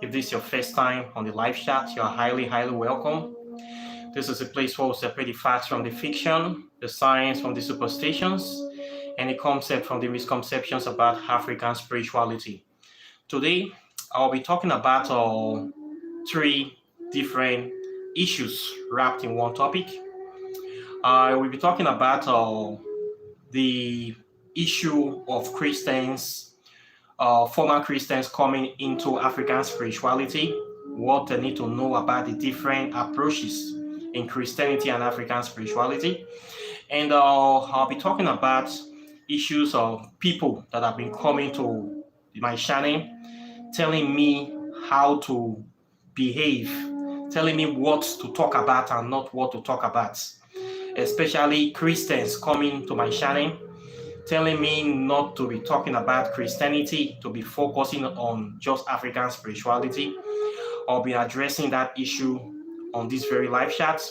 If this is your first time on the live chat, you are highly, highly welcome. This is a place where we separate the facts from the fiction, the science from the superstitions, and the concept from the misconceptions about African spirituality. Today, I'll be talking about three different issues wrapped in one topic. I will be talking about the issue of Christians, former Christians coming into African spirituality, what they need to know about the different approaches in Christianity and African spirituality. And I'll be talking about issues of people that have been coming to my channel, telling me how to behave, telling me what to talk about and not what to talk about. Especially Christians coming to my channel, telling me not to be talking about Christianity, to be focusing on just African spirituality. I'll be addressing that issue on this very live chat.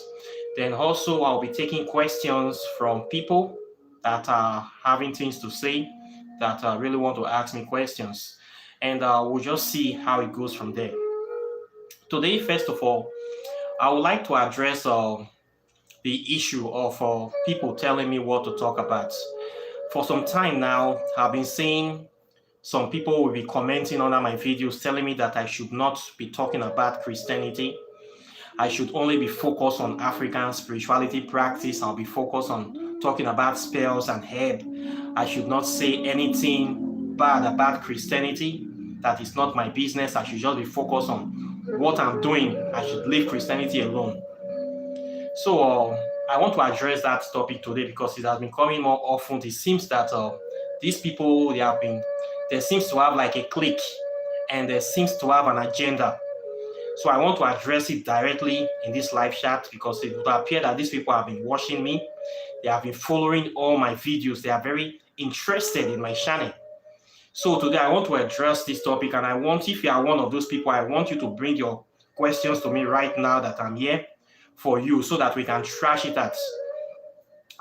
Then also I'll be taking questions from people that are having things to say, that really want to ask me questions. And we'll just see how it goes from there. Today, first of all, I would like to address the issue of people telling me what to talk about. For some time now, I've been seeing some people will be commenting under my videos telling me that I should not be talking about Christianity. I should only be focused on African spirituality practice. I'll be focused on talking about spells and herb. I should not say anything bad about Christianity. That is not my business. I should just be focused on what I'm doing. I should leave Christianity alone. So I want to address that topic today because it has been coming more often. It seems that these people, there seems to have like a clique and there seems to have an agenda. So I want to address it directly in this live chat because it would appear that these people have been watching me. They have been following all my videos. They are very interested in my channel. So today I want to address this topic, and I want, if you are one of those people, I want you to bring your questions to me right now that I'm here for you so that we can trash it out.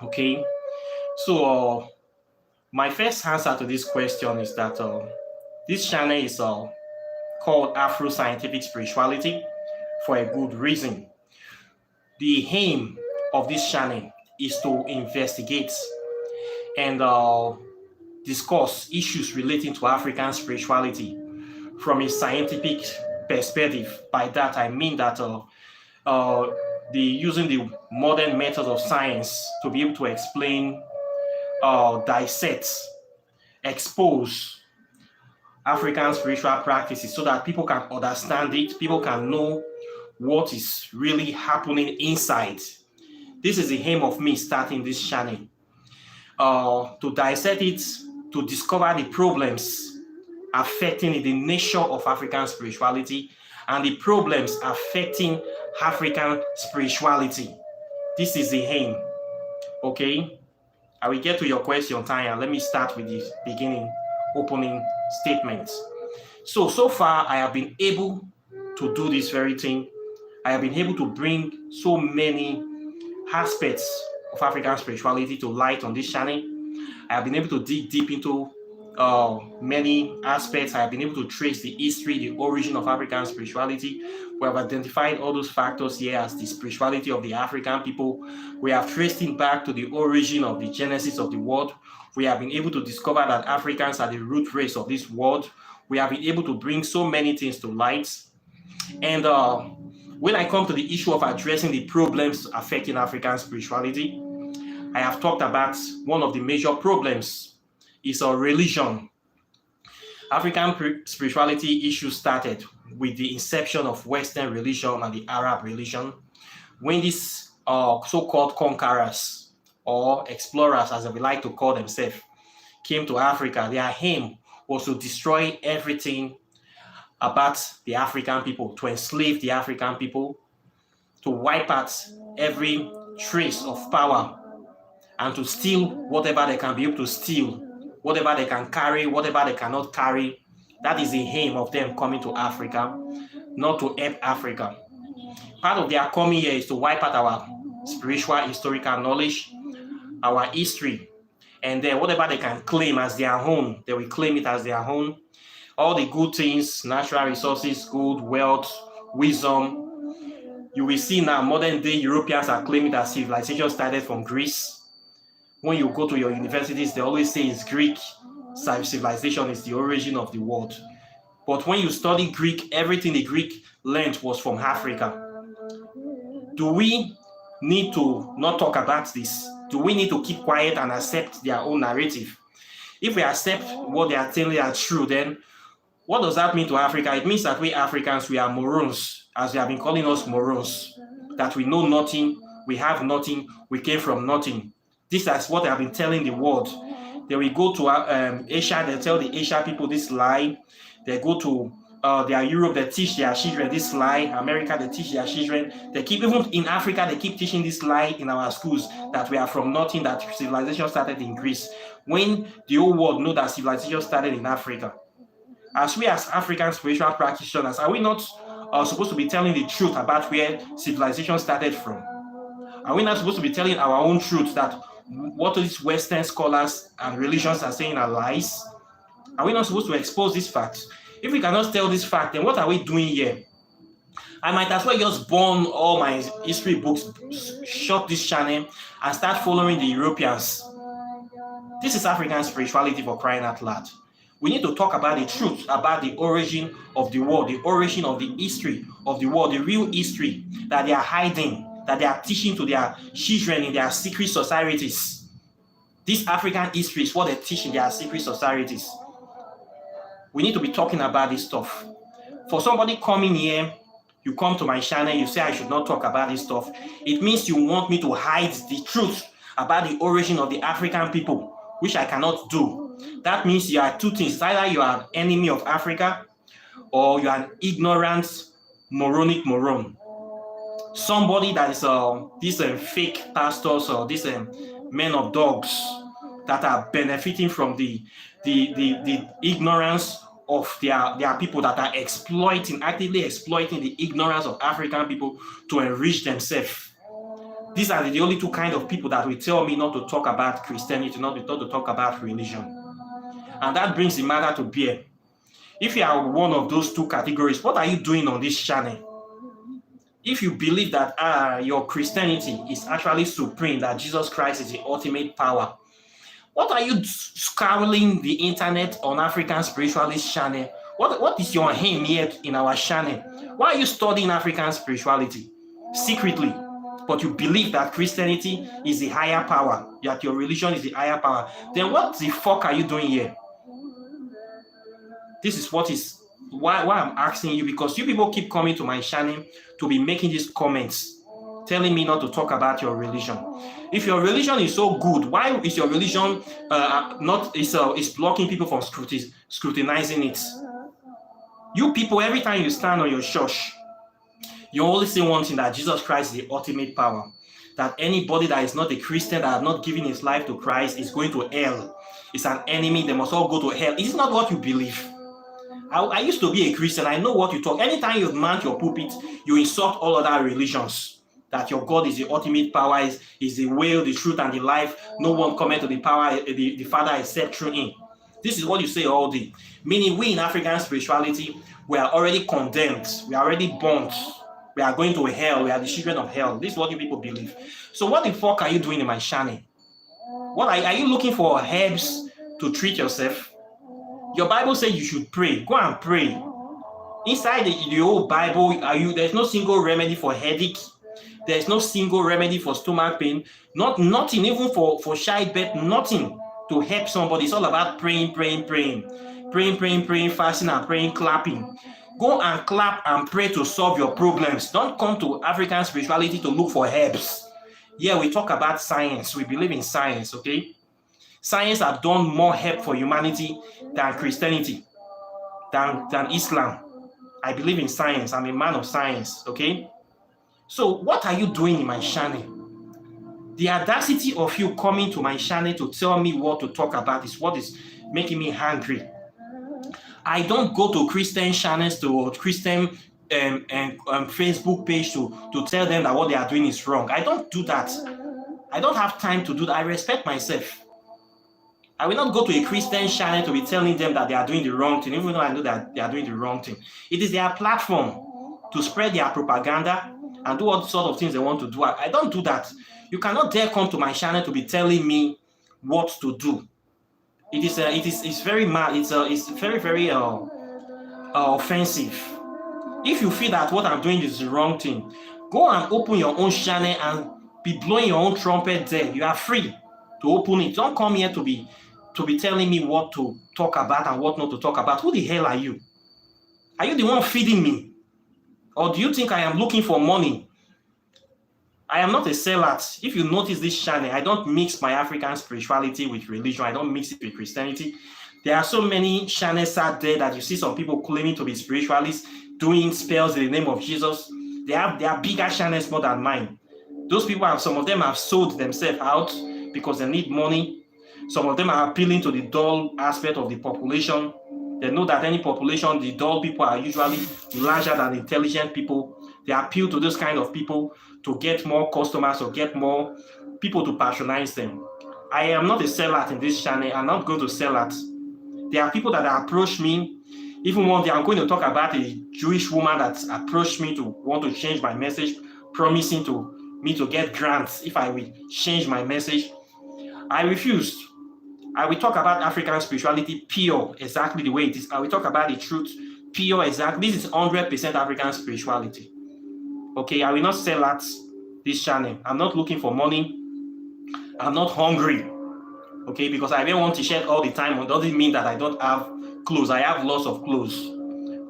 Okay? So my first answer to this question is that this channel is called Afro Scientific Spirituality for a good reason. The aim of this channel is to investigate and discuss issues relating to African spirituality from a scientific perspective. By that, I mean that using the modern methods of science to be able to explain, dissect, expose African spiritual practices so that people can understand it, people can know what is really happening inside. This is the aim of me starting this channel. To dissect it, to discover the problems affecting the nature of African spirituality and the problems affecting African spirituality. This is the aim. Okay? I will get to your question, Tanya. Let me start with the opening statements. So far, I have been able to do this very thing. I have been able to bring so many aspects of African spirituality to light on this channel. I have been able to dig deep into many aspects. I have been able to trace the history, the origin of African spirituality. We have identified all those factors here as the spirituality of the African people. We have traced it back to the origin of the genesis of the world. We have been able to discover that Africans are the root race of this world. We have been able to bring so many things to light. And when I come to the issue of addressing the problems affecting African spirituality, I have talked about one of the major problems is religion. African spirituality issues started with the inception of Western religion and the Arab religion, when these so-called conquerors or explorers, as they would like to call themselves, came to Africa. Their aim was to destroy everything about the African people, to enslave the African people, to wipe out every trace of power, and to steal whatever they can be able to steal, whatever they can carry, whatever they cannot carry. That is the aim of them coming to Africa, not to help Africa. Part of their coming here is to wipe out our spiritual historical knowledge, our history, and then whatever they can claim as their own, they will claim it as their own. all the good things, natural resources, good, wealth, wisdom. You will see now modern day Europeans are claiming that civilization started from Greece. When you go to your universities, they always say it's Greek. Civilization is the origin of the world. But when you study Greek, everything the Greek learned was from Africa. Do we need to not talk about this? Do we need to keep quiet and accept their own narrative? If we accept what they are telling are true, then what does that mean to Africa? It means that we Africans, we are morons, as they have been calling us morons, that we know nothing, we have nothing, we came from nothing. This is what they have been telling the world. Then we go to Asia, they tell the Asia people this lie. They go to their Europe, they teach their children this lie. America, they teach their children. They keep, even in Africa, they keep teaching this lie in our schools that we are from nothing, that civilization started in Greece. When the whole world know that civilization started in Africa. As we as African spiritual practitioners, are we not supposed to be telling the truth about where civilization started from? Are we not supposed to be telling our own truth that what these Western scholars and religions are saying are lies? Are we not supposed to expose this fact? If we cannot tell this fact, then what are we doing here? I might as well just burn all my history books, shut this channel, and start following the Europeans. This is African spirituality, for crying out loud. We need to talk about the truth, about the origin of the world, the origin of the history of the world, the real history that they are hiding, that they are teaching to their children in their secret societies. This African history is what they teach in their secret societies. We need to be talking about this stuff. For somebody coming here, you come to my channel, you say I should not talk about this stuff. It means you want me to hide the truth about the origin of the African people, which I cannot do. That means you are two things. Either you are an enemy of Africa or you are an ignorant, moronic moron. Somebody that is these fake pastors or these men of dogs that are benefiting from the ignorance of their people, that are actively exploiting the ignorance of African people to enrich themselves. These are the only two kind of people that will tell me not to talk about Christianity, not to talk about religion. And that brings the matter to bear. If you are one of those two categories, what are you doing on this channel? If you believe that your Christianity is actually supreme, that Jesus Christ is the ultimate power, what are you scouring the internet on African Spiritualist channel? What is your aim here in our channel? Why are you studying African spirituality secretly? But you believe that Christianity is the higher power, that your religion is the higher power. Then what the fuck are you doing here? This is why I'm asking you, because you people keep coming to my channel to be making these comments, telling me not to talk about your religion. If your religion is so good, why is your religion is blocking people from scrutinizing it? You people, every time you stand on your church, you only say one thing, that Jesus Christ is the ultimate power. That anybody that is not a Christian, that has not given his life to Christ, is going to hell. It's an enemy. They must all go to hell. It's not what you believe. I used to be a Christian. I know what you talk. Anytime you mount your pulpit, you insult all other religions. That your God is the ultimate power, is the way, the truth, and the life. No one cometh to the power, the Father, except through him. This is what you say all day. Meaning we in African spirituality, we are already condemned. We are already burnt. We are going to hell. We are the children of hell. This is what you people believe. So what the fuck are you doing in my channel? What are you looking for herbs to treat yourself? Your Bible says you should pray. Go and pray. Inside the whole Bible, there's no single remedy for headache. There's no single remedy for stomach pain. Nothing, even for childbirth, nothing to help somebody. It's all about praying, fasting and praying, clapping. Go and clap and pray to solve your problems. Don't come to African spirituality to look for herbs. Yeah, we talk about science. We believe in science, okay? Science has done more help for humanity than Christianity, than Islam. I believe in science. I'm a man of science, okay? So what are you doing in my channel? The audacity of you coming to my channel to tell me what to talk about is what is making me angry. I don't go to Christian channels, to Christian Facebook page to tell them that what they are doing is wrong. I don't do that. I don't have time to do that. I respect myself. I will not go to a Christian channel to be telling them that they are doing the wrong thing, even though I know that they are doing the wrong thing. It is their platform to spread their propaganda and do what sort of things they want to do. I don't do that. You cannot dare come to my channel to be telling me what to do. It's very mad. It's very offensive. If you feel that what I'm doing is the wrong thing, go and open your own channel and be blowing your own trumpet there. You are free to open it. Don't come here to be telling me what to talk about and what not to talk about. Who the hell are you? Are you the one feeding me? Or do you think I am looking for money? I am not a sellout. If you notice this channel, I don't mix my African spirituality with religion. I don't mix it with Christianity. There are so many channels out there that you see some people claiming to be spiritualists, doing spells in the name of Jesus. They are bigger channels more than mine. Those people some of them have sold themselves out because they need money. Some of them are appealing to the dull aspect of the population. They know that any population, the dull people are usually larger than intelligent people. They appeal to those kind of people to get more customers or get more people to patronize them. I am not a sellout in this channel. I'm not going to sell out. There are people that approach me. Even one day I'm going to talk about a Jewish woman that approached me to want to change my message, promising me to get grants if I will change my message. I refused. I will talk about African spirituality pure, exactly the way it is. I will talk about the truth pure, exactly. This is 100% African spirituality. Okay, I will not sell at this channel. I'm not looking for money. I'm not hungry. Okay, because I wear one t-shirt all the time. It doesn't mean that I don't have clothes. I have lots of clothes.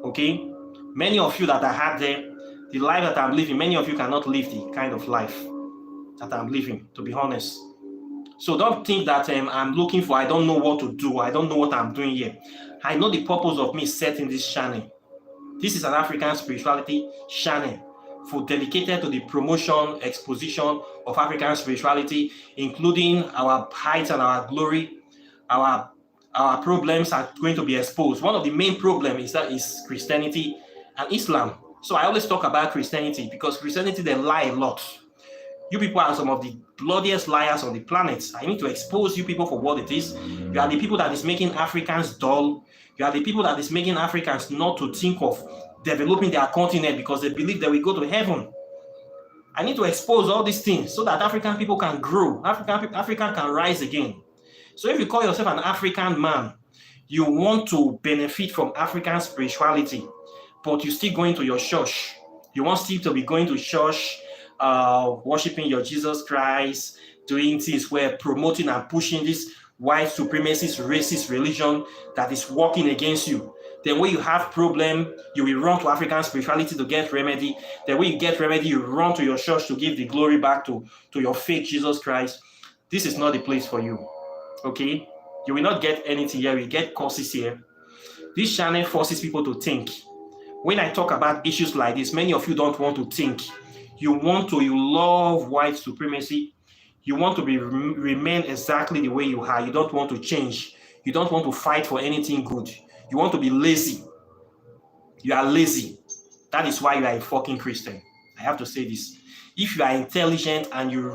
Okay, many of you that I had there, the life that I'm living, many of you cannot live the kind of life that I'm living, to be honest. So don't think that I'm looking for, I don't know what to do. I don't know what I'm doing here. I know the purpose of me setting this channel. This is an African spirituality channel dedicated to the promotion, exposition of African spirituality, including our heights and our glory. Our problems are going to be exposed. One of the main problems is Christianity and Islam. So I always talk about Christianity because Christianity, they lie a lot. You people are some of the bloodiest liars on the planet. I need to expose you people for what it is. You are the people that is making Africans dull. You are the people that is making Africans not to think of developing their continent because they believe they will go to heaven. I need to expose all these things so that African people can grow. Africa can rise again. So if you call yourself an African man, you want to benefit from African spirituality, but you still going to your church. You want still to be going to church, worshiping your Jesus Christ, doing things where promoting and pushing this white supremacist, racist religion that is working against you. Then when you have problem, you will run to African spirituality to get remedy. Then when you get remedy, you run to your church to give the glory back to your fake Jesus Christ. This is not the place for you. Okay? You will not get anything here. You get courses here. This channel forces people to think. When I talk about issues like this, many of you don't want to think. You love white supremacy. You want to remain exactly the way you are. You don't want to change. You don't want to fight for anything good. You want to be lazy. You are lazy. That is why you are a fucking Christian. I have to say this. If you are intelligent and you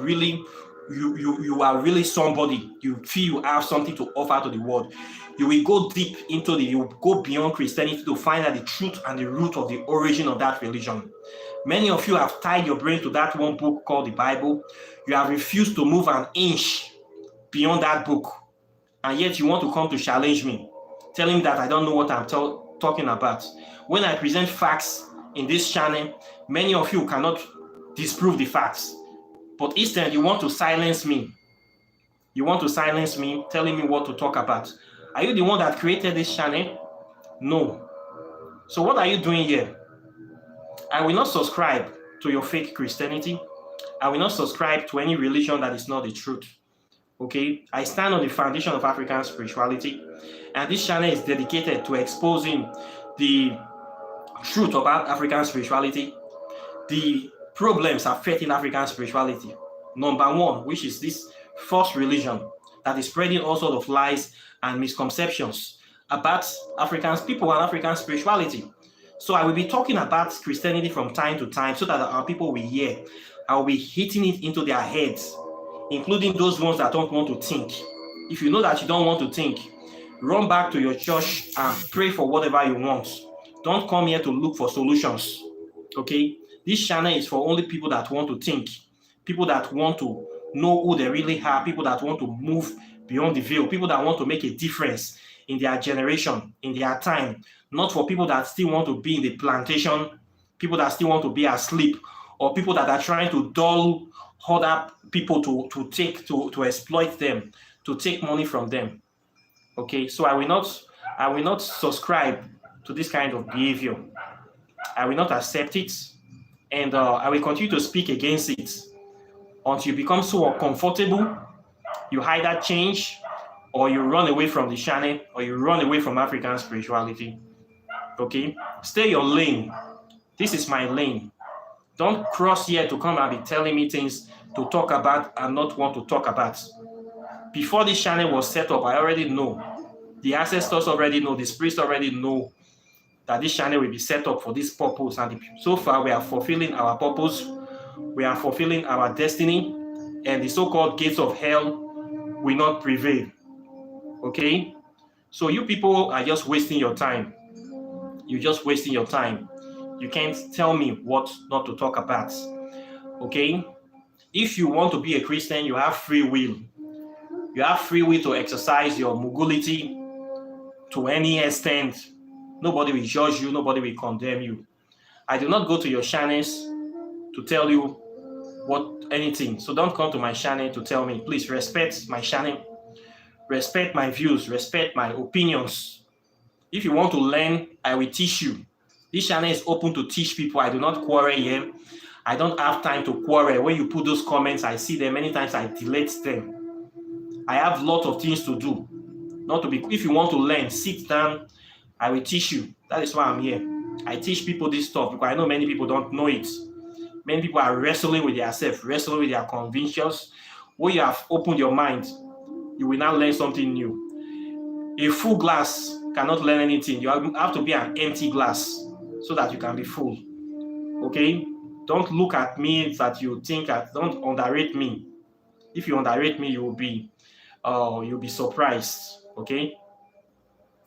are really somebody, you feel you have something to offer to the world, you will go deep into you will go beyond Christianity to find out the truth and the root of the origin of that religion. Many of you have tied your brain to that one book called the Bible. You have refused to move an inch beyond that book. And yet you want to come to challenge me, telling me that I don't know what I'm talking about. When I present facts in this channel, many of you cannot disprove the facts. But instead, you want to silence me. You want to silence me, telling me what to talk about. Are you the one that created this channel? No. So what are you doing here? I will not subscribe to your fake Christianity. I will not subscribe to any religion that is not the truth. Okay? I stand on the foundation of African spirituality. And this channel is dedicated to exposing the truth about African spirituality, the problems affecting African spirituality. Number one, which is this false religion that is spreading all sorts of lies and misconceptions about African people and African spirituality. So I will be talking about Christianity from time to time so that our people will hear. I will be hitting it into their heads, including those ones that don't want to think. If you know that you don't want to think, run back to your church and pray for whatever you want. Don't come here to look for solutions. Okay? This channel is for only people that want to think, people that want to know who they really are, people that want to move beyond the veil, people that want to make a difference in their generation, in their time, not for people that still want to be in the plantation, people that still want to be asleep, or people that are trying to dull other people to exploit them, to take money from them. Okay, so I will not subscribe to this kind of behavior. I will not accept it, and I will continue to speak against it until you become so uncomfortable. You either change, or you run away from the channel, or you run away from African spirituality. Okay, stay your lane. This is my lane. Don't cross here to come and be telling me things to talk about and not want to talk about. Before this channel was set up, I already know. The ancestors already know, the spirits already know that this channel will be set up for this purpose. And so far, we are fulfilling our purpose. We are fulfilling our destiny. And the so-called gates of hell will not prevail. Okay? So you people are just wasting your time. You're just wasting your time. You can't tell me what not to talk about. Okay? If you want to be a Christian, you have free will. You have free will to exercise your mogulity to any extent. Nobody will judge you. Nobody will condemn you. I do not go to your channels to tell you anything. So don't come to my channel to tell me. Please respect my channel. Respect my views. Respect my opinions. If you want to learn, I will teach you. This channel is open to teach people. I do not quarrel here. I don't have time to quarrel. When you put those comments, I see them. Many times I delete them. I have a lot of things to do. If you want to learn, sit down. I will teach you. That is why I'm here. I teach people this stuff because I know many people don't know it. Many people are wrestling with themselves, wrestling with their convictions. When you have opened your mind, you will now learn something new. A full glass cannot learn anything. You have to be an empty glass so that you can be full. Okay? Don't look at me that you think don't underrate me. If you underrate me, you'll be surprised. Okay?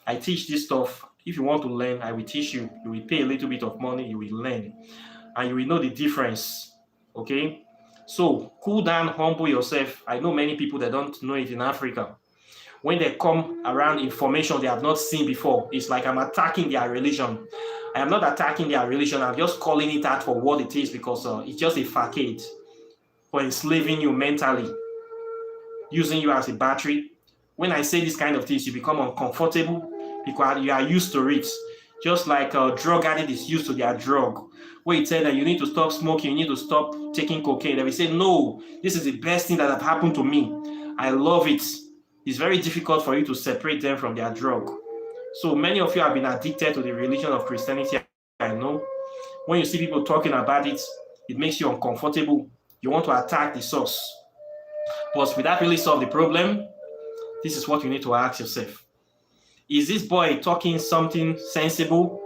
I teach this stuff. If you want to learn, I will teach you. You will pay a little bit of money, you will learn. And you will know the difference. Okay? So cool down, humble yourself. I know many people that don't know it in Africa. When they come around information they have not seen before, it's like I'm attacking their religion. I am not attacking their religion. I'm just calling it out for what it is because it's just a facade for enslaving you mentally, using you as a battery. When I say this kind of things, you become uncomfortable because you are used to it. Just like a drug addict is used to their drug. Where it said that you need to stop smoking, you need to stop taking cocaine. They will say, no, this is the best thing that have happened to me. I love it. It's very difficult for you to separate them from their drug. So many of you have been addicted to the religion of Christianity, I know. When you see people talking about it, it makes you uncomfortable. You want to attack the source. But will that really solve the problem? This is what you need to ask yourself. Is this boy talking something sensible?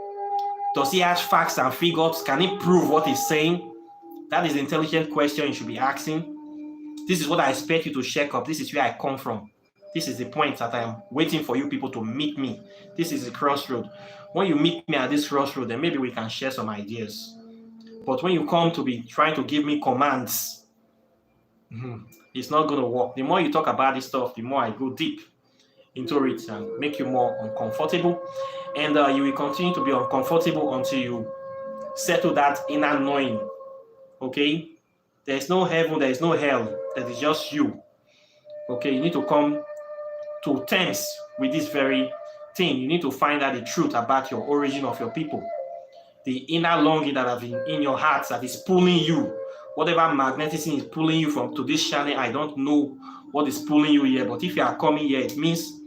Does he have facts and figures? Can he prove what he's saying? That is the intelligent question you should be asking. This is what I expect you to check up. This is where I come from. This is the point that I am waiting for you people to meet me. This is the crossroad. When you meet me at this crossroad, then maybe we can share some ideas. But when you come to be trying to give me commands, it's not going to work. The more you talk about this stuff, the more I go deep into it and make you more uncomfortable. And you will continue to be uncomfortable until you settle that inner knowing. Okay? There is no heaven, there is no hell. That is just you. Okay? You need to come to terms with this very thing. You need to find out the truth about your origin of your people. The inner longing that has been in your heart that is pulling you. Whatever magnetism is pulling you to this channel, I don't know what is pulling you here. But if you are coming here, it means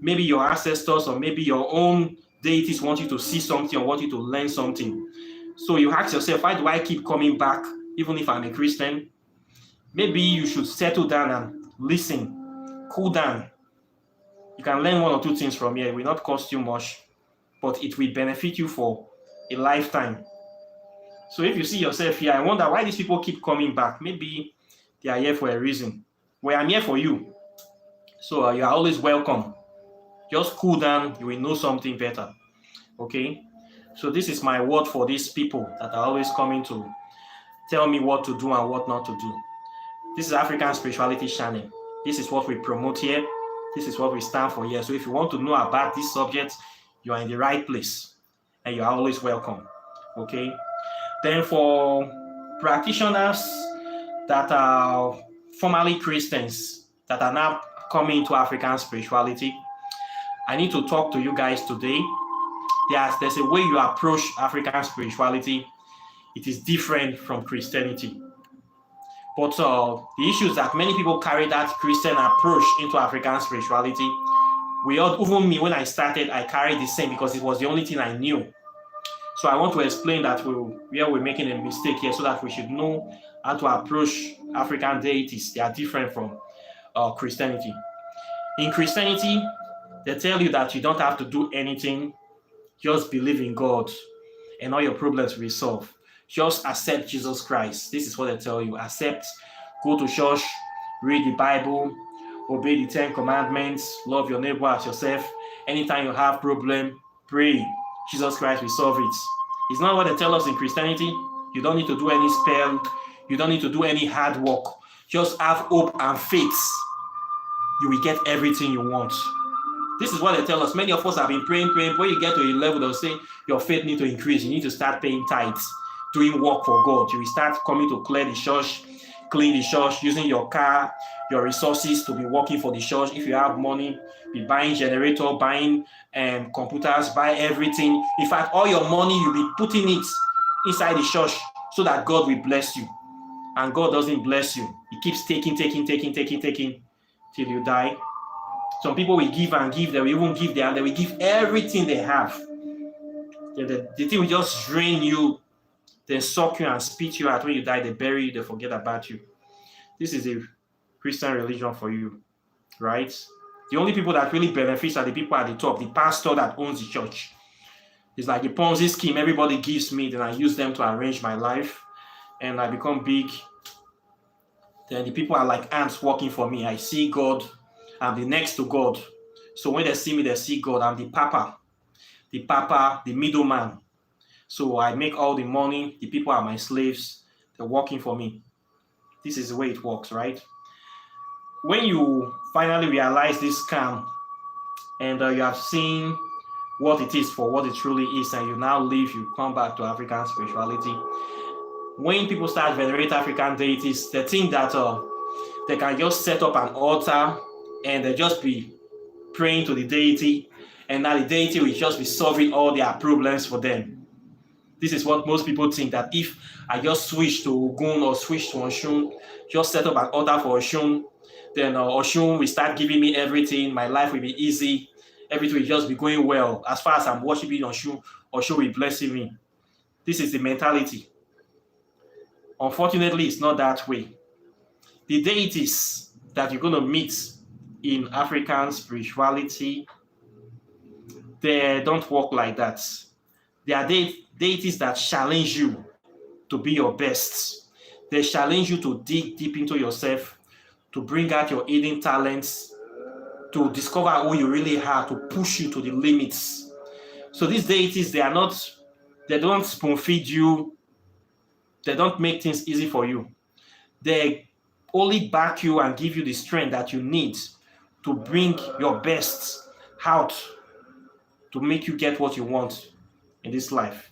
maybe your ancestors or maybe your own deities want you to see something or want you to learn something. So you ask yourself, why do I keep coming back even if I'm a Christian? Maybe you should settle down and listen, cool down. You can learn one or two things from here. It will not cost you much, but it will benefit you for a lifetime. So if you see yourself here, I wonder why these people keep coming back. Maybe they are here for a reason. Well, I'm here for you. So you are always welcome. Just cool down, you will know something better. Okay? So this is my word for these people that are always coming to tell me what to do and what not to do. This is African Spirituality Channel. This is what we promote here. This is what we stand for here. So if you want to know about this subject, you are in the right place and you are always welcome. Okay? Then for practitioners that are formerly Christians that are now coming into African spirituality, I need to talk to you guys today. There's a way you approach African spirituality. It is different from Christianity. But the issue is that many people carry that Christian approach into African spirituality. Even me, when I started, I carried the same because it was the only thing I knew. So I want to explain that we're making a mistake here so that we should know how to approach African deities. They are different from Christianity. In Christianity, they tell you that you don't have to do anything. Just believe in God and all your problems will be solved. Just accept Jesus Christ. This is what they tell you. Accept, go to church, read the Bible, obey the 10 commandments, love your neighbor as yourself. Anytime you have problem, pray. Jesus Christ will solve it. It's not what they tell us in Christianity. You don't need to do any spell. You don't need to do any hard work. Just have hope and faith. You will get everything you want. This is what they tell us. Many of us have been praying. When you get to a level, they'll say your faith needs to increase. You need to start paying tithes, doing work for God. You will start coming to clean the church, using your car, your resources to be working for the church. If you have money, be buying generator, buying computers, buy everything. In fact, all your money, you'll be putting it inside the church so that God will bless you. And God doesn't bless you. He keeps taking till you die. Some people will give and give. They will even give they will give everything they have. The thing will just drain you, then suck you and spit you out. When you die, they bury you, they forget about you. This is a Christian religion for you, right? The only people that really benefit are the people at the top, the pastor that owns the church. It's like a Ponzi scheme. Everybody gives me, then I use them to arrange my life, and I become big. Then the people are like ants working for me. I see God. I'm the next to God. So when they see me, they see God. I'm the papa, the middleman. So I make all the money. The people are my slaves. They're working for me. This is the way it works, right? When you finally realize this scam and you have seen what it is for what it truly is, and you now leave, you come back to African spirituality. When people start venerate African deities, they think that they can just set up an altar and they just be praying to the deity, and now the deity will just be solving all their problems for them. This is what most people think, that if I just switch to Ogun or switch to Oshun, just set up an altar for Oshun, then Oshun will start giving me everything, my life will be easy, everything will just be going well. As far as I'm worshiping Oshun, Oshun will bless me. This is the mentality. Unfortunately, it's not that way. The deities that you're going to meet in African spirituality, they don't work like that. They are deities that challenge you to be your best. They challenge you to dig deep into yourself, to bring out your hidden talents, to discover who you really are, to push you to the limits. So these deities, they don't spoon feed you. They don't make things easy for you. They only back you and give you the strength that you need to bring your best out, to make you get what you want in this life.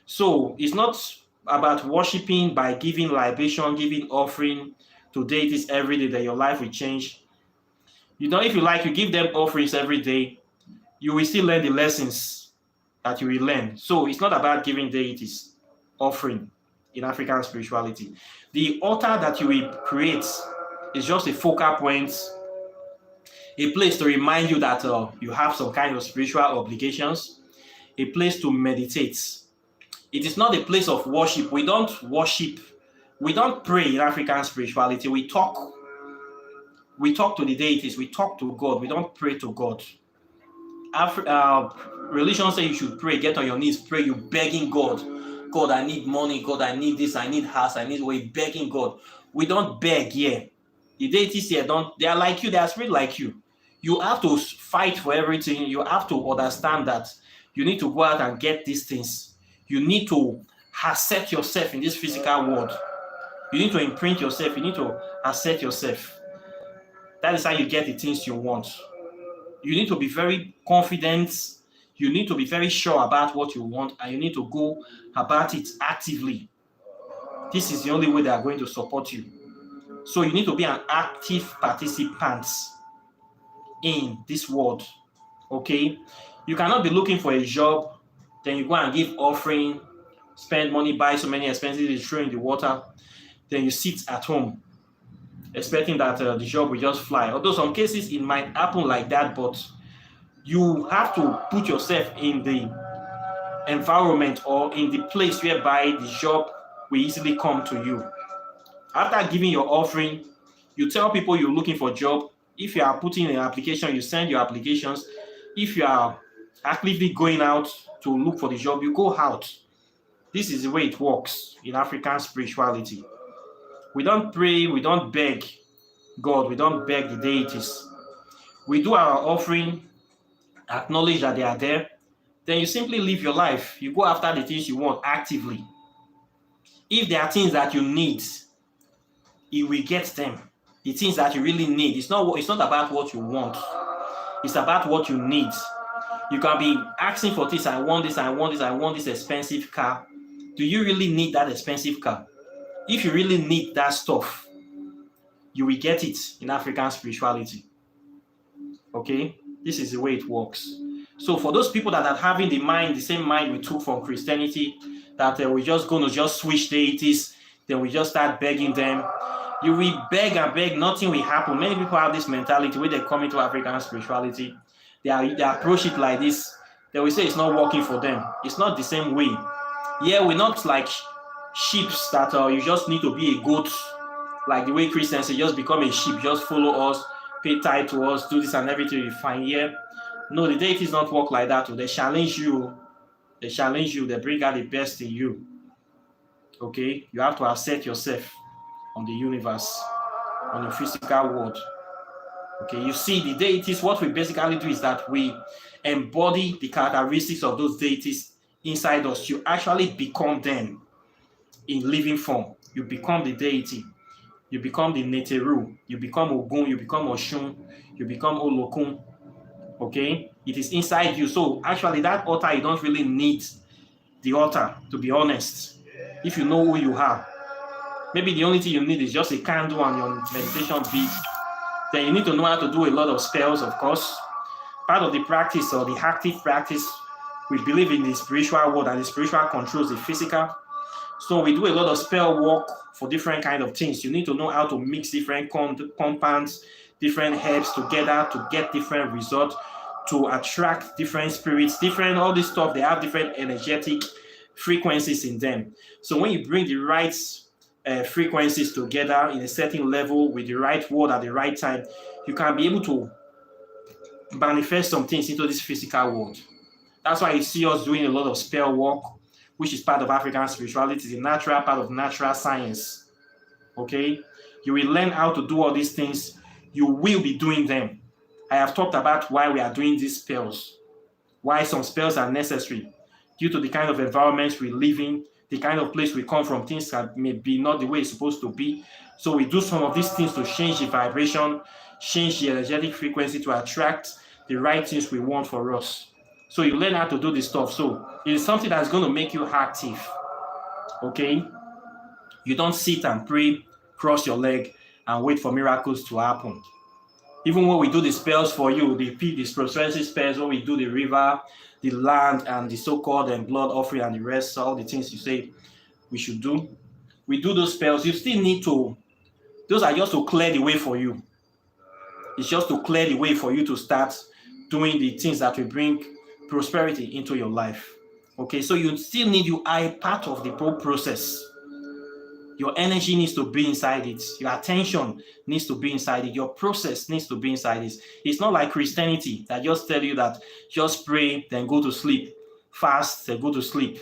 So it's not about worshiping by giving libation, giving offering to deities every day that your life will change. You know, if you like, you give them offerings every day, you will still learn the lessons that you will learn. So it's not about giving deities offering in African spirituality. The altar that you will create is just a focal point, a place to remind you that you have some kind of spiritual obligations, a place to meditate. It is not a place of worship. We don't worship. We don't pray in African spirituality. We talk to the deities. We talk to God. We don't pray to God. Religion says you should pray. Get on your knees, pray. You're begging God. God, I need money. God, I need this. I need house. I need way. Begging God. We don't beg here. The deities here they are like you. They are spirit like you. You have to fight for everything. You have to understand that you need to go out and get these things. You need to accept yourself in this physical world. You need to imprint yourself. You need to accept yourself. That is how you get the things you want. You need to be very confident. You need to be very sure about what you want, and you need to go about it actively. This is the only way they are going to support you. So you need to be an active participant in this world. Okay? You cannot be looking for a job, then you go and give offering, spend money, buy so many expensive things, throw in the water, then you sit at home expecting that the job will just fly. Although some cases it might happen like that, but you have to put yourself in the environment or in the place whereby the job will easily come to you. After giving your offering, you tell people you're looking for a job. If you are putting an application, you send your applications. If you are actively going out to look for the job, you go out. This is the way it works in African spirituality. We don't pray, we don't beg God, we don't beg the deities. We do our offering, acknowledge that they are there, then you simply live your life. You go after the things you want actively. If there are things that you need, you will get them. The things that you really need. It's not about what you want. It's about what you need. You can be asking for this, I want this, I want this, I want this expensive car. Do you really need that expensive car? If you really need that stuff, you will get it in African spirituality. Okay? This is the way it works. So for those people that are having the same mind we took from Christianity, that we're just going to just switch deities, then we just start begging them. You will beg and beg, nothing will happen. Many people have this mentality when they come into African spirituality. They approach it like this. They will say it's not working for them. It's not the same way. Yeah, we're not like sheep that you just need to be a goat. Like the way Christians say, just become a sheep, just follow us, pay tithe to us, do this and everything, you find here. No, the deities don't work like that. They challenge you. They challenge you. They bring out the best in you. Okay? You have to assert yourself on the universe, on the physical world. Okay? You see, the deities, what we basically do is that we embody the characteristics of those deities inside us. You actually become them in living form. You become the deity. You become the Neteru. You become Ogun. You become Oshun. You become Olokun. Okay? It is inside you. So actually that altar, you don't really need the altar, to be honest. If you know who you are. Maybe the only thing you need is just a candle and your meditation bead. Then you need to know how to do a lot of spells, of course. Part of the practice or the active practice, we believe in the spiritual world, and the spiritual controls the physical. So we do a lot of spell work for different kind of things. You need to know how to mix different compounds, different herbs together to get different results, to attract different spirits, all this stuff. They have different energetic frequencies in them. So when you bring the right frequencies together in a certain level with the right word at the right time, you can be able to manifest some things into this physical world. That's why you see us doing a lot of spell work, which is part of African spirituality, the natural part of natural science. Okay? You will learn how to do all these things. You will be doing them. I have talked about why we are doing these spells, why some spells are necessary, due to the kind of environments we live in, the kind of place we come from, things that may be not the way it's supposed to be. So we do some of these things to change the vibration, change the energetic frequency to attract the right things we want for us. So you learn how to do this stuff. So it is something that's going to make you active. Okay? You don't sit and pray, cross your leg, and wait for miracles to happen. Even when we do the spells for you, the prosperity spells, when we do the river, the land, and the so-called blood offering and the rest, all the things you say we should do, we do those spells. You still need to, those are just to clear the way for you. It's just to clear the way for you to start doing the things that will bring prosperity into your life. Okay, so you still need, you are a part of the whole process. Your energy needs to be inside it. Your attention needs to be inside it. Your process needs to be inside it. It's not like Christianity that just tell you that just pray, then go to sleep. Fast, then go to sleep.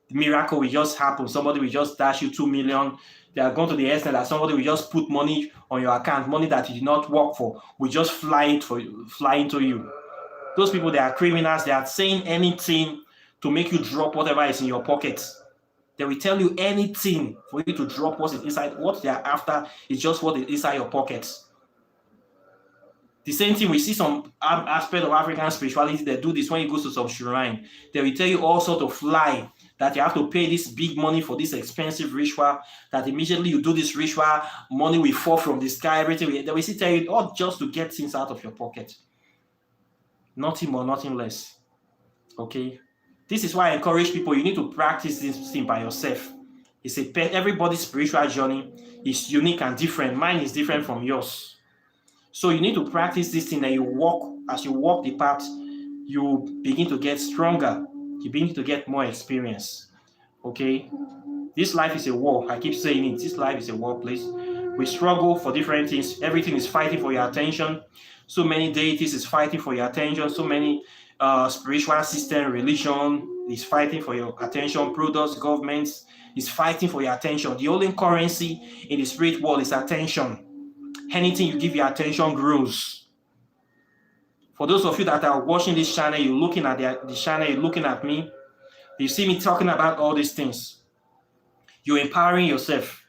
the miracle will just happen. Somebody will just dash you 2 million. They are going to the extent that somebody will just put money on your account, money that you did not work for, will just fly into you. Those people, they are criminals. They are saying anything to make you drop whatever is in your pocket. They will tell you anything for you to drop what is inside. What they are after is just what is inside your pockets. The same thing, we see some aspect of African spirituality. They do this when you go to some shrine. They will tell you also to fly, that you have to pay this big money for this expensive ritual, that immediately you do this ritual, money will fall from the sky, everything. They will still tell you all just to get things out of your pocket. Nothing more, nothing less. Okay? This is why I encourage people, you need to practice this thing by yourself. Everybody's spiritual journey is unique and different. Mine is different from yours. So you need to practice this thing, and as you walk the path, you begin to get stronger. You begin to get more experience. Okay? This life is a war. I keep saying it. This life is a war place. We struggle for different things. Everything is fighting for your attention. So many deities is fighting for your attention. So many spiritual system, religion is fighting for your attention. Products, governments is fighting for your attention. The only currency in the spirit world is attention. Anything you give your attention grows. For those of you that are watching this channel, you're looking at the channel, you're looking at me, you see me talking about all these things. You're empowering yourself.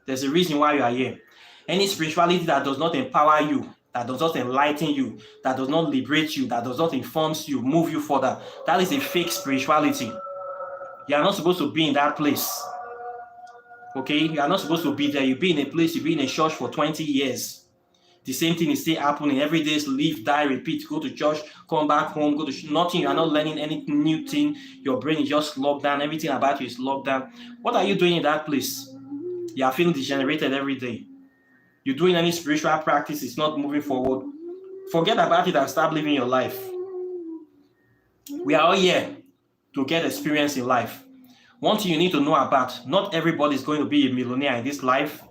There's a reason why you are here. Any spirituality that does not empower you, that does not enlighten you, that does not liberate you, that does not inform you, move you further, that is a fake spirituality. You are not supposed to be in that place. Okay? You are not supposed to be there. You be in a place, you be in a church for 20 years. The same thing is still happening. Every day is live, die, repeat, go to church, come back home, go to nothing. You are not learning any new thing. Your brain is just locked down. Everything about you is locked down. What are you doing in that place? You are feeling degenerated every day. You're doing any spiritual practice, it's not moving forward. Forget about it and start living your life. We are all here to get experience in life. One thing you need to know about, not everybody is going to be a millionaire in this life.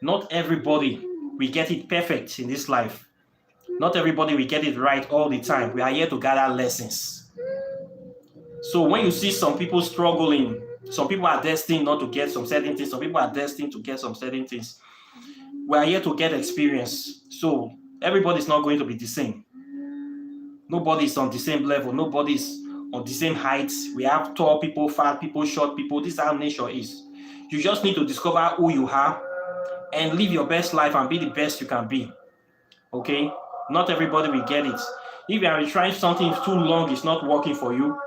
Not everybody will get it perfect in this life. Not everybody will get it right all the time. We are here to gather lessons. So when you see some people struggling, some people are destined not to get some certain things, some people are destined to get some certain things. We are here to get experience. So everybody's not going to be the same. Nobody is on the same level. Nobody is on the same heights. We have tall people, fat people, short people. This is how nature is. You just need to discover who you are and live your best life and be the best you can be. Okay? Not everybody will get it. If you are trying something too long, it's not working for you,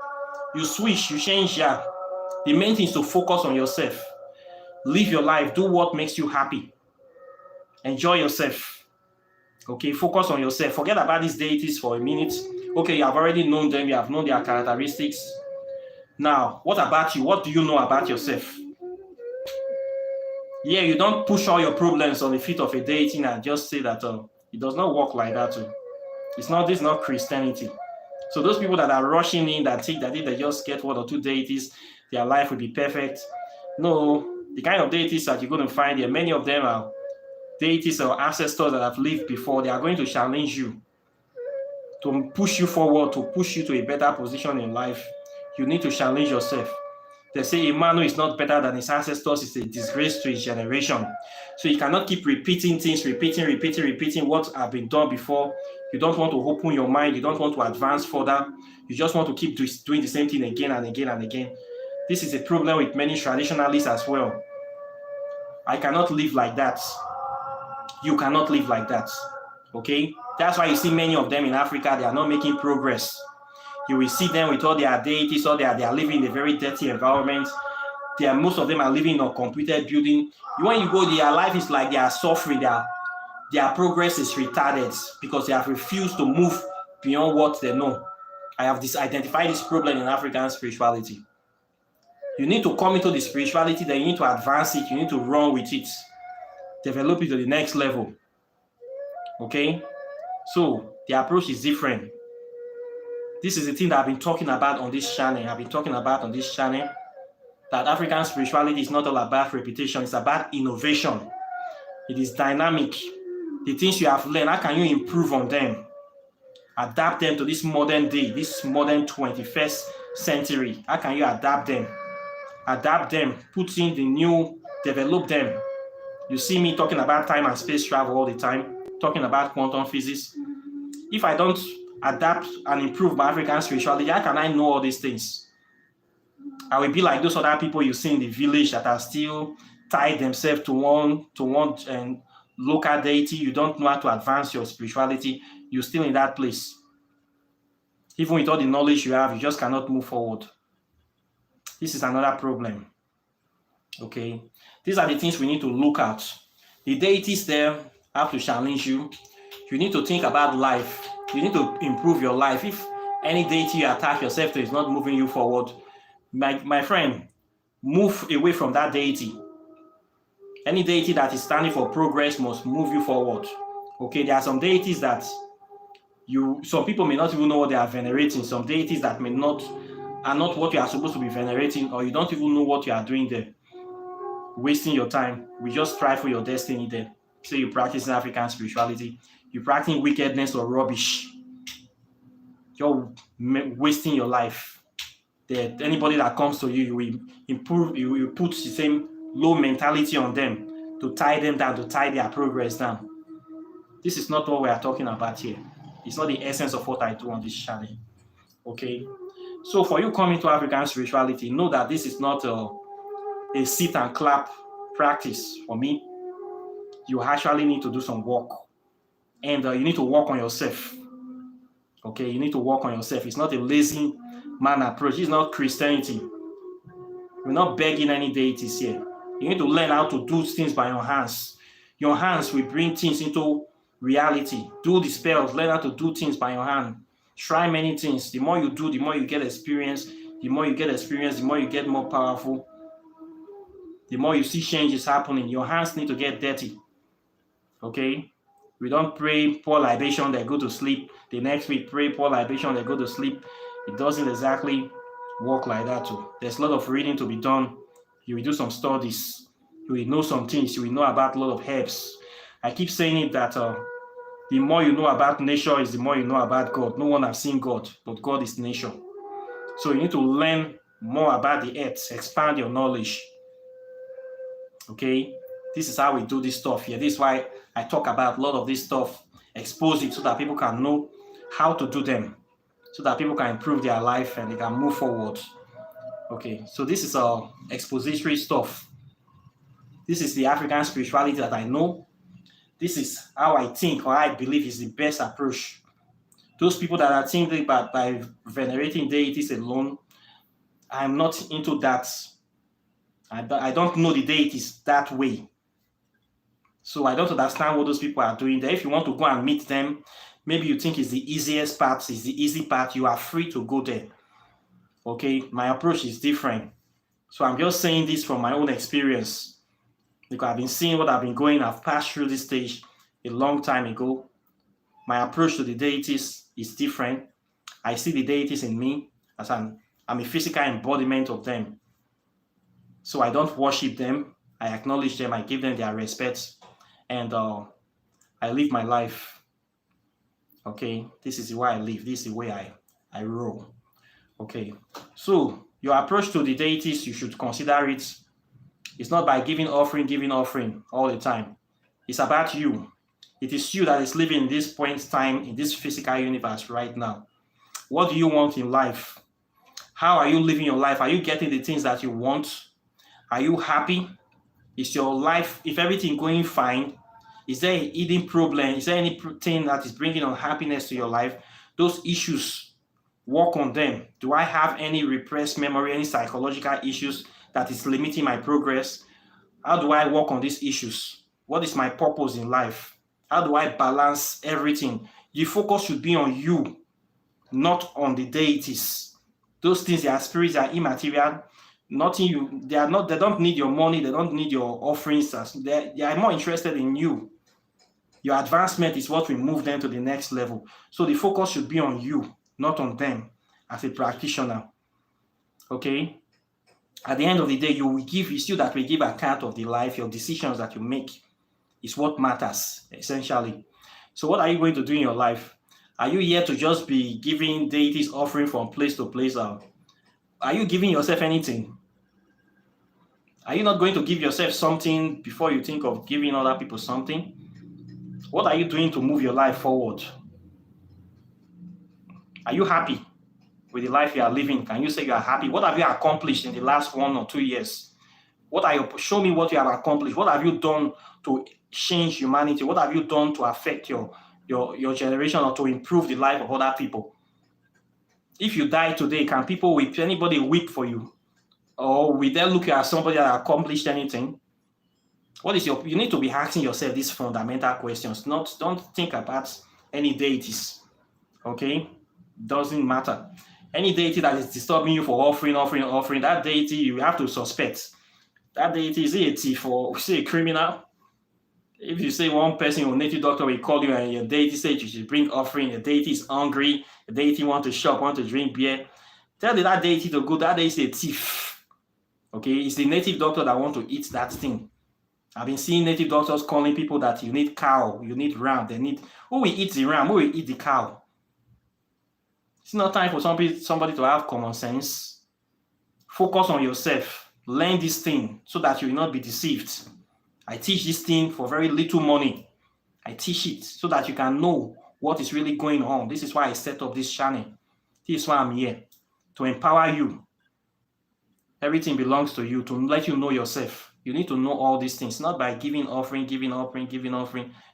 you switch, you change. Yeah. The main thing is to focus on yourself. Live your life. Do what makes you happy. Enjoy yourself. Okay? Focus on yourself. Forget about these deities for a minute. Okay, you have already known them. You have known their characteristics. Now, what about you? What do you know about yourself? Yeah, you don't push all your problems on the feet of a deity and just say that it does not work like that. This is not Christianity. So those people that are rushing in that think that if they just get 1 or 2 deities, their life will be perfect. No, the kind of deities that you're going to find here, many of them are deities or ancestors that have lived before. They are going to challenge you, to push you forward, to push you to a better position in life. You need to challenge yourself. They say a man who is not better than his ancestors is a disgrace to his generation. So you cannot keep repeating things, repeating what have been done before. You don't want to open your mind. You don't want to advance further. You just want to keep doing the same thing again and again and again. This is a problem with many traditionalists as well. I cannot live like that. You cannot live like that. Okay? That's why you see many of them in Africa, they are not making progress. You will see them with all their deities, they are living in a very dirty environment. Most of them are living in a completed building. When you go, their life is like they are suffering. Their progress is retarded because they have refused to move beyond what they know. I have identified this problem in African spirituality. You need to come into the spirituality, then you need to advance it, you need to run with it, develop it to the next level. Okay? So the approach is different. This is the thing that I've been talking about on this channel. That African spirituality is not all about repetition. It's about innovation. It is dynamic. The things you have learned, how can you improve on them? Adapt them to this modern day, this modern 21st century. How can you adapt them? adapt them, put in the new, develop them. You see me talking about time and space travel all the time, talking about quantum physics. If I don't adapt and improve my African spirituality, how can I know all these things? I will be like those other people you see in the village that are still tied themselves to one local deity. You don't know how to advance your spirituality. You're still in that place. Even with all the knowledge you have, you just cannot move forward. This is another problem. Okay, these are the things we need to look at. The deities there have to challenge you. You need to think about life. You need to improve your life. If any deity you attach yourself to is not moving you forward, my friend, move away from that deity. Any deity that is standing for progress must move you forward. Okay, there are some deities that some people may not even know what they are venerating. Some deities that are not what you are supposed to be venerating, or you don't even know what you are doing there. Wasting your time. We just strive for your destiny there. So you practice African spirituality, you practice wickedness or rubbish. You're wasting your life. That anybody that comes to you, you will improve. You will put the same low mentality on them to tie them down, to tie their progress down. This is not what we are talking about here. It's not the essence of what I do on this channel. Okay. So for you coming to African spirituality, know that this is not a sit and clap practice for me. You actually need to do some work, and you need to work on yourself. Okay, you need to work on yourself. It's not a lazy man approach. It's not Christianity. We're not begging any deities here. You need to learn how to do things by your hands. Your hands will bring things into reality. Do the spells. Learn how to do things by your hand. Try many things. The more you do, the more you get experience. The more you get experience, the more you get more powerful. The more you see changes happening. Your hands need to get dirty. Okay? We don't pray, pour libation, they go to sleep. The next week, pray, pour libation, they go to sleep. It doesn't exactly work like that too. There's a lot of reading to be done. You will do some studies. You will know some things. You will know about a lot of herbs. I keep saying it that the more you know about nature is the more you know about God. No one has seen God, but God is nature. So you need to learn more about the earth, expand your knowledge. Okay? This is how we do this stuff here. This is why I talk about a lot of this stuff, expose it so that people can know how to do them, so that people can improve their life and they can move forward. Okay, so this is expository stuff. This is the African spirituality that I know. This is how I think or I believe is the best approach. Those people that are thinking about by venerating deities alone, I'm not into that. I don't know the deities that way. So I don't understand what those people are doing there. If you want to go and meet them, maybe you think it's the easiest path, it's the easy path, you are free to go there. Okay, my approach is different. So I'm just saying this from my own experience, because I've been seeing what I've been going, I've passed through this stage a long time ago. My approach to the deities is different. I see the deities in me as I'm a physical embodiment of them. So I don't worship them, I acknowledge them, I give them their respect, and I live my life. Okay, this is the way I live, this is the way I roll. Okay, so your approach to the deities, you should consider it. It's not by giving offering all the time. It's about you. It is you that is living in this point in time, in this physical universe right now. What do you want in life? How are you living your life? Are you getting the things that you want? Are you happy? Is your life, if everything going fine, is there a hidden problem? Is there anything that is bringing unhappiness to your life? Those issues, work on them. Do I have any repressed memory, any psychological issues that is limiting my progress? How do I work on these issues? What is my purpose in life? How do I balance everything? The focus should be on you, not on the deities. Those things, they are spirits, they are immaterial. Nothing they don't need your money, they don't need your offerings. They are more interested in you. Your advancement is what will move them to the next level. So the focus should be on you, not on them as a practitioner. Okay? At the end of the day, it's you that will give account of the life. Your decisions that you make is what matters, essentially. So what are you going to do in your life? Are you here to just be giving deities offering from place to place? Are you giving yourself anything? Are you not going to give yourself something before you think of giving other people something? What are you doing to move your life forward? Are you happy with the life you are living? Can you say you are happy? What have you accomplished in the last 1 or 2 years? Show me what you have accomplished. What have you done to change humanity? What have you done to affect your generation or to improve the life of other people? If you die today, can people weep? Anybody weep for you? Or will they look at somebody that accomplished anything? You need to be asking yourself these fundamental questions. Don't think about any deities. Okay? Doesn't matter. Any deity that is disturbing you for offering, that deity you have to suspect. That deity, is he a thief or is he a criminal? If you say one person, your native doctor will call you and your deity says you should bring offering, the deity is hungry, the deity want to shop, want to drink beer, tell that deity to go, that deity is a thief. Okay, it's the native doctor that want to eat that thing. I've been seeing native doctors calling people that you need cow, you need ram, who will eat the ram, who will eat the cow? It's not time for somebody to have common sense. Focus on yourself. Learn this thing so that you will not be deceived. I teach this thing for very little money. I teach it so that you can know what is really going on. This is why I set up this channel. This is why I'm here, to empower you. Everything belongs to you, to let you know yourself. You need to know all these things, not by giving offering.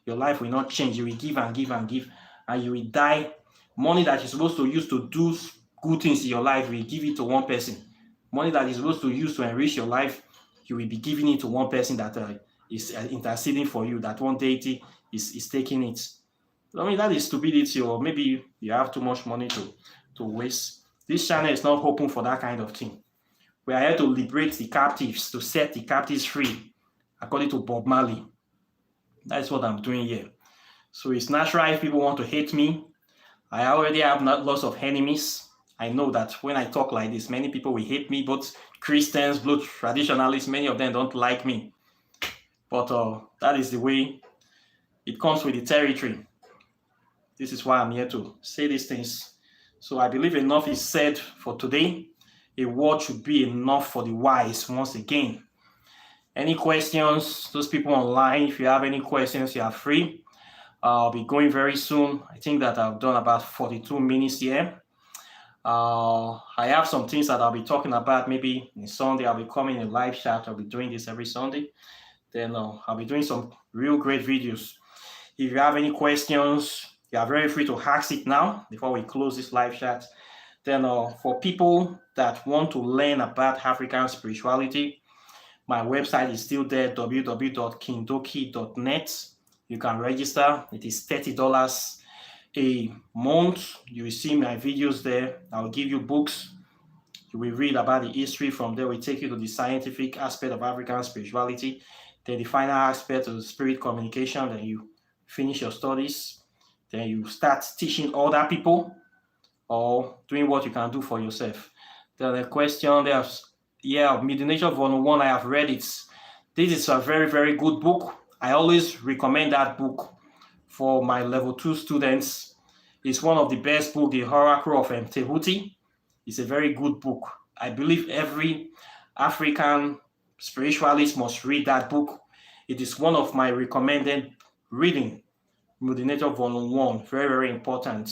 Your life will not change. You will give and give and give, and you will die. Money that you're supposed to use to do good things in your life, you will give it to one person. Money that you're supposed to use to enrich your life, you will be giving it to one person that is interceding for you, that one deity is taking it. I mean, that is stupidity, or maybe you have too much money to waste. This channel is not open for that kind of thing. We are here to liberate the captives, to set the captives free, according to Bob Marley. That is what I'm doing here. So it's natural if people want to hate me. I already have lots of enemies. I know that when I talk like this, many people will hate me, both Christians, both traditionalists, many of them don't like me. But that is the way it comes with the territory. This is why I'm here to say these things. So I believe enough is said for today. A word should be enough for the wise once again. Any questions? Those people online, if you have any questions, you are free. I'll be going very soon. I think that I've done about 42 minutes here. I have some things that I'll be talking about. Maybe on Sunday, I'll be coming in live chat. I'll be doing this every Sunday. Then I'll be doing some real great videos. If you have any questions, you are very free to ask it now before we close this live chat. Then for people that want to learn about African spirituality, my website is still there, www.kindoki.net. You can register. It is $30 a month. You will see my videos there. I'll give you books. You will read about the history. From there, we take you to the scientific aspect of African spirituality. Then the final aspect of spirit communication. Then you finish your studies. Then you start teaching other people or doing what you can do for yourself. Then the question there's, Meditation Volume 1, I have read it. This is a very, very good book. I always recommend that book for my level 2 students. It's one of the best books, The Oracle of Tehuti. It's a very good book. I believe every African spiritualist must read that book. It is one of my recommended reading. Meditation Volume 1, very, very important.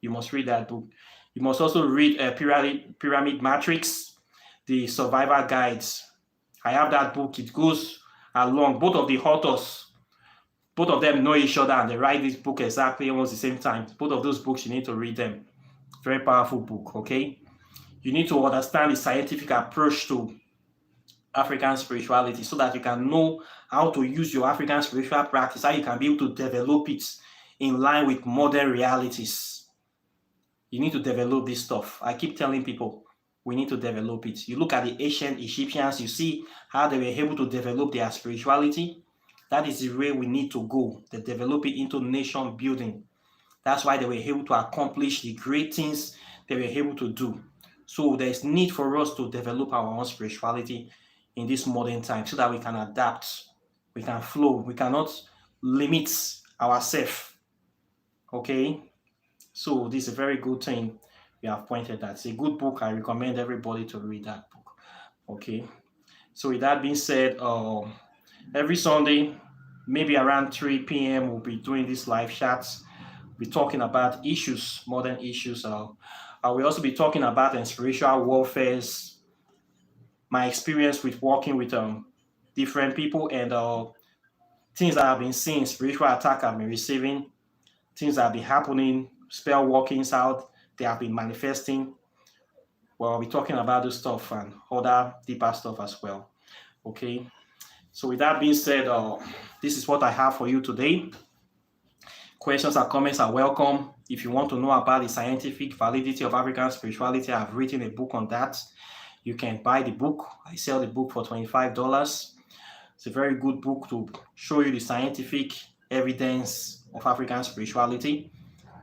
You must read that book. You must also read Pyramid Matrix, The Survivor Guides. I have that book. It goes along. Both of the authors, both of them know each other and they write this book exactly almost the same time. Both of those books, you need to read them. Very powerful book, okay? You need to understand the scientific approach to African spirituality so that you can know how to use your African spiritual practice, how you can be able to develop it in line with modern realities. You need to develop this stuff. I keep telling people, we need to develop it. You look at the ancient Egyptians, you see how they were able to develop their spirituality. That is the way we need to go, to develop it into nation building. That's why they were able to accomplish the great things they were able to do. So there's need for us to develop our own spirituality in this modern time so that we can adapt, we can flow, we cannot limit ourselves. Okay? So this is a very good thing we have pointed at. It's a good book. I recommend everybody to read that book. Okay? So with that being said, every Sunday, maybe around 3 p.m., we'll be doing these live chats. We're talking about issues, modern issues. We'll also be talking about spiritual warfares, my experience with working with different people, and things that I've been seeing, spiritual attack I've been receiving, things that have been happening, spell workings out, they have been manifesting. Well, I'll be talking about this stuff and other deeper stuff as well. Okay. So with that being said, this is what I have for you today. Questions and comments are welcome. If you want to know about the scientific validity of African spirituality, I've written a book on that. You can buy the book. I sell the book for $25. It's a very good book to show you the scientific evidence of African spirituality.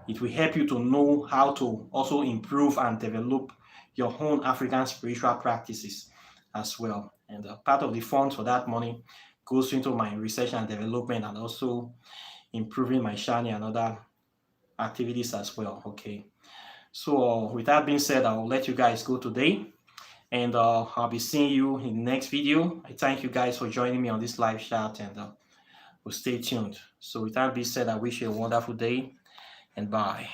It will help you to know how to also improve and develop your own African spiritual practices as well. And part of the funds for that money goes into my research and development, and also improving my shani and other activities as well. Okay. So with that being said, I'll let you guys go today, and I'll be seeing you in the next video. I thank you guys for joining me on this live chat, and we'll stay tuned. So with that being said, I wish you a wonderful day, and bye.